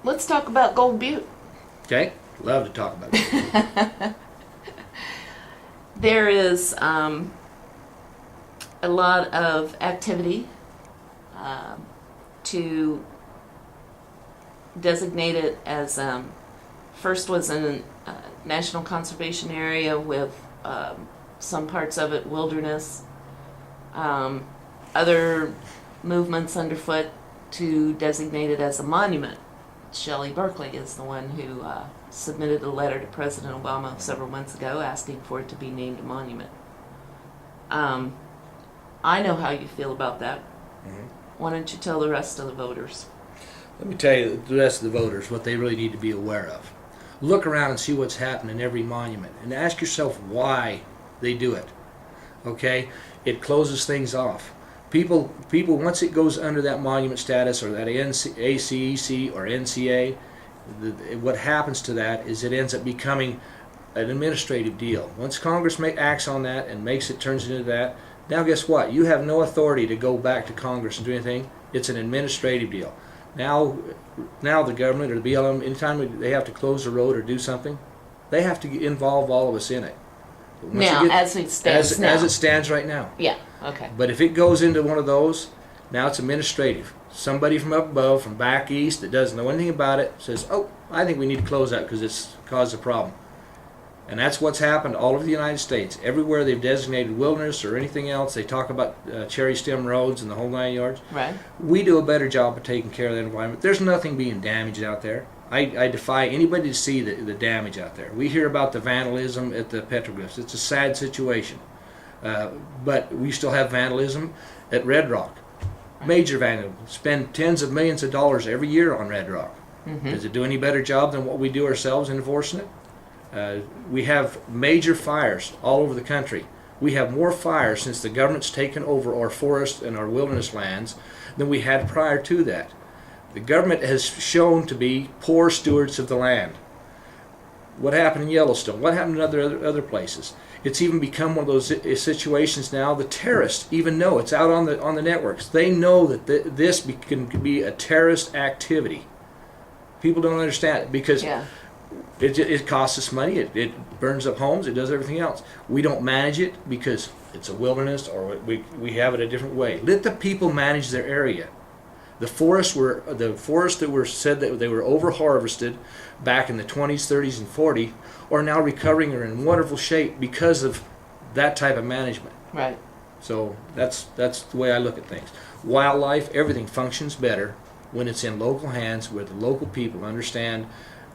let's talk about Gold Butte. Okay, love to talk about it. There is a lot of activity to designate it as first was a national conservation area with some parts of it wilderness, other movements underfoot to designate it as a monument. Shelley Berkeley is the one who submitted a letter to President Obama several months ago asking for it to be named a monument. I know how you feel about that. Mhm. Why don't you tell the rest of the voters? Let me tell you, the rest of the voters, what they really need to be aware of. Look around and see what's happening in every monument, and ask yourself why they do it. Okay, it closes things off. People, once it goes under that monument status or that ACEC or NCA, what happens to that is it ends up becoming an administrative deal. Once Congress acts on that and turns it into that, now guess what? You have no authority to go back to Congress and do anything. It's an administrative deal. Now the government or the BLM, anytime they have to close a road or do something, they have to involve all of us in it. Now, as it stands now. As it stands right now. Yeah, okay. But if it goes into one of those, now it's administrative. Somebody from up above, from back east, that doesn't know anything about it, says, oh, I think we need to close that because it's caused a problem. And that's what's happened all over the United States. Everywhere they've designated wilderness or anything else, they talk about cherry stem roads and the whole 9 yards. Right. We do a better job of taking care of that environment. There's nothing being damaged out there. I defy anybody to see the damage out there. We hear about the vandalism at the petroglyphs. It's a sad situation. But we still have vandalism at Red Rock. Major vandalism. Spend tens of millions of dollars every year on Red Rock. Mm-hmm. Does it do any better job than what we do ourselves in enforcing it? We have major fires all over the country. We have more fires since the government's taken over our forests and our wilderness lands than we had prior to that. The government has shown to be poor stewards of the land. What happened in Yellowstone? What happened in other places? It's even become one of those situations now. The terrorists even know it's out on the networks. They know that this can be a terrorist activity. People don't understand it because. Yeah. It costs us money, it burns up homes, it does everything else. We don't manage it because it's a wilderness or we have it a different way. Let the people manage their area. The forests that were said that they were over-harvested back in the 20s, 30s, and 40s are now recovering or in wonderful shape because of that type of management. Right. So that's the way I look at things. Wildlife, everything functions better when it's in local hands where the local people understand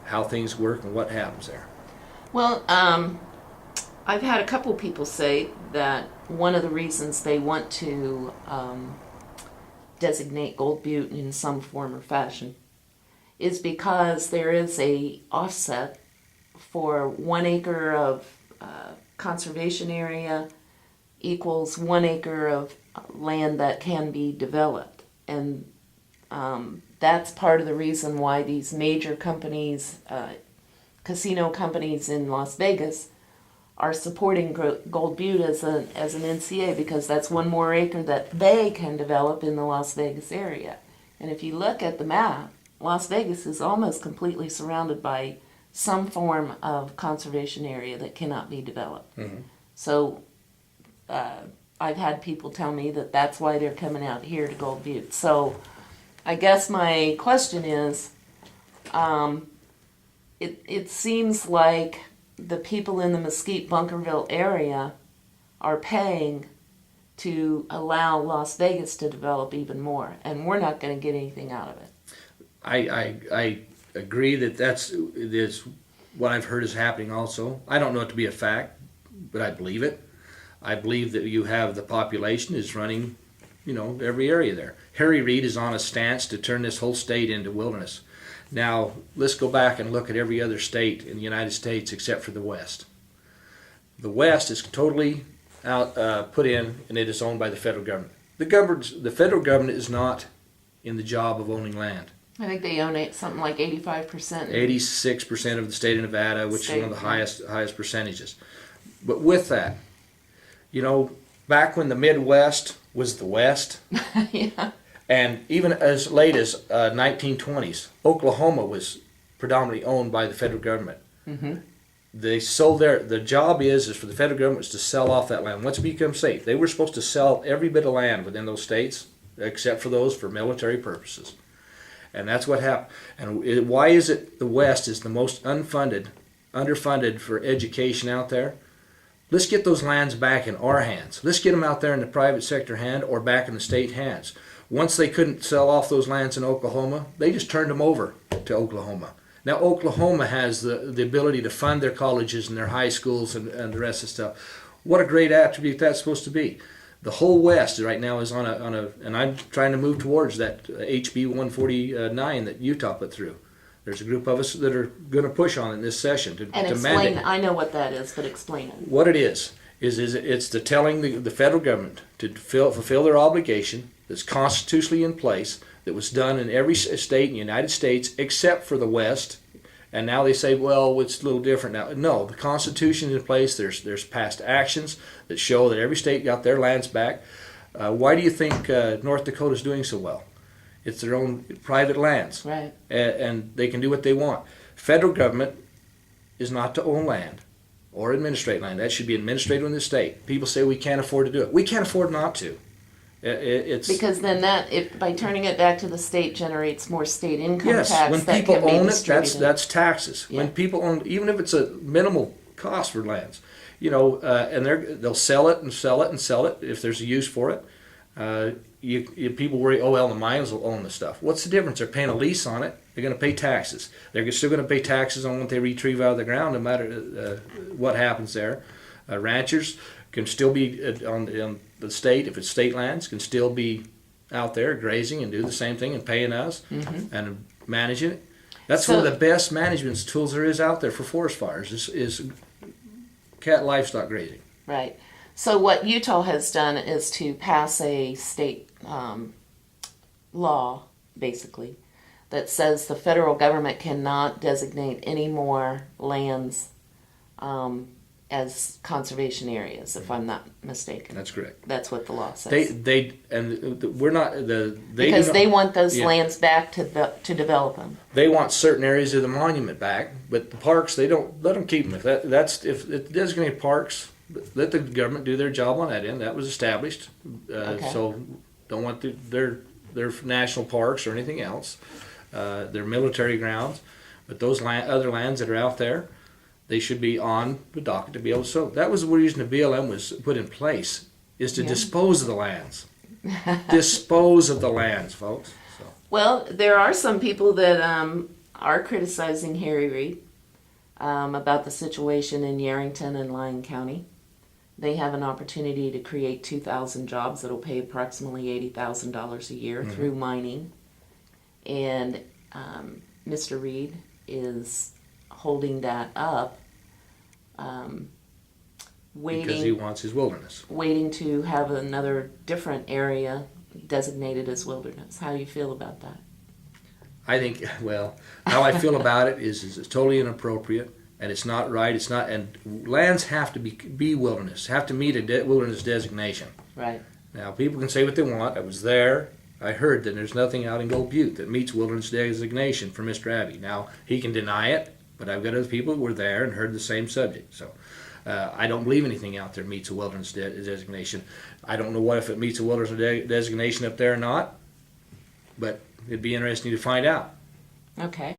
how things work and what happens there. Well, I've had a couple people say that one of the reasons they want to designate Gold Butte in some form or fashion is because there is a offset for 1 acre of conservation area equals 1 acre of land that can be developed. And that's part of the reason why these major companies, casino companies in Las Vegas, are supporting Gold Butte as an NCA because that's 1 more acre that they can develop in the Las Vegas area. And if you look at the map, Las Vegas is almost completely surrounded by some form of conservation area that cannot be developed. Mm-hmm. So I've had people tell me that that's why they're coming out here to Gold Butte. So I guess my question is, it seems like the people in the Mesquite-Bunkerville area are paying to allow Las Vegas to develop even more, and we're not going to get anything out of it. I agree that's what I've heard is happening also. I don't know it to be a fact, but I believe it. I believe that you have the population is running, every area there. Harry Reid is on a stance to turn this whole state into wilderness. Now, let's go back and look at every other state in the United States except for the West. The West is totally put in, and it is owned by the federal government. The federal government is not in the job of owning land. I think they own something like 85%. 86% of the state of Nevada, which is one of the highest percentages. But with that, back when the Midwest was the West, Yeah. And even as late as 1920s, Oklahoma was predominantly owned by the federal government. They sold the job is for the federal government to sell off that land. Once it becomes safe, they were supposed to sell every bit of land within those states, except for those for military purposes. And that's what happened. And why is it the West is the most underfunded for education out there? Let's get those lands back in our hands. Let's get them out there in the private sector hand or back in the state hands. Once they couldn't sell off those lands in Oklahoma, they just turned them over to Oklahoma. Now Oklahoma has the ability to fund their colleges and their high schools and the rest of the stuff. What a great attribute that's supposed to be. The whole West right now is on a and I'm trying to move towards that HB 149 that Utah put through. There's a group of us that are going to push on it in this session to explain. mandate. I know what that is, but explain it. What it is it's the telling the federal government to fulfill their obligation that's constitutionally in place, that was done in every state in the United States except for the West. And now they say, well, it's a little different now. No, the Constitution is in place. There's past actions that show that every state got their lands back. Why do you think North Dakota is doing so well? It's their own private lands. Right. And they can do what they want. Federal government is not to own land or administrate land. That should be administrated in the state. People say we can't afford to do it. We can't afford not to. It's because then by turning it back to the state generates more state income yes, tax. when that people can be own it, distributed. that's taxes. Yeah. When people own, even if it's a minimal cost for lands, and they'll sell it and sell it and sell it if there's a use for it. People worry, oh well, the mines will own the stuff. What's the difference? They're paying a lease on it. They're going to pay taxes. They're still going to pay taxes on what they retrieve out of the ground, no matter what happens there. Ranchers can still be on the state, if it's state lands, can still be out there grazing and do the same thing and paying us and managing it. That's one of the best management tools there is out there for forest fires is cat livestock grazing. Right. So what Utah has done is to pass a state law, basically, that says the federal government cannot designate any more lands as conservation areas, if I'm not mistaken. That's correct. That's what the law says. We're not because they want those lands back to develop them. They want certain areas of the monument back, but the parks they don't let them keep them. If it designated parks, let the government do their job on that end. That was established, so don't want their national parks or anything else. Their military grounds, but those other lands that are out there, they should be on the docket to be able to sow. That was the reason the BLM was put in place, is to dispose of the lands. Dispose of the lands, folks. So. Well, there are some people that are criticizing Harry Reid about the situation in Yerington and Lyon County. They have an opportunity to create 2,000 jobs that will pay approximately $80,000 a year through mining. And Mr. Reid is holding that up, because he wants his wilderness. Waiting to have another different area designated as wilderness. How do you feel about that? I think, well, how I feel about it is it's totally inappropriate, and it's not right. It's not, and lands have to be wilderness, have to meet a wilderness designation. Right. Now, people can say what they want. I was there. I heard that there's nothing out in Gold Butte that meets wilderness designation for Mr. Abbey. Now, he can deny it, but I've got other people who were there and heard the same subject. So I don't believe anything out there meets a wilderness designation. I don't know if it meets a wilderness designation up there or not, but it'd be interesting to find out. Okay.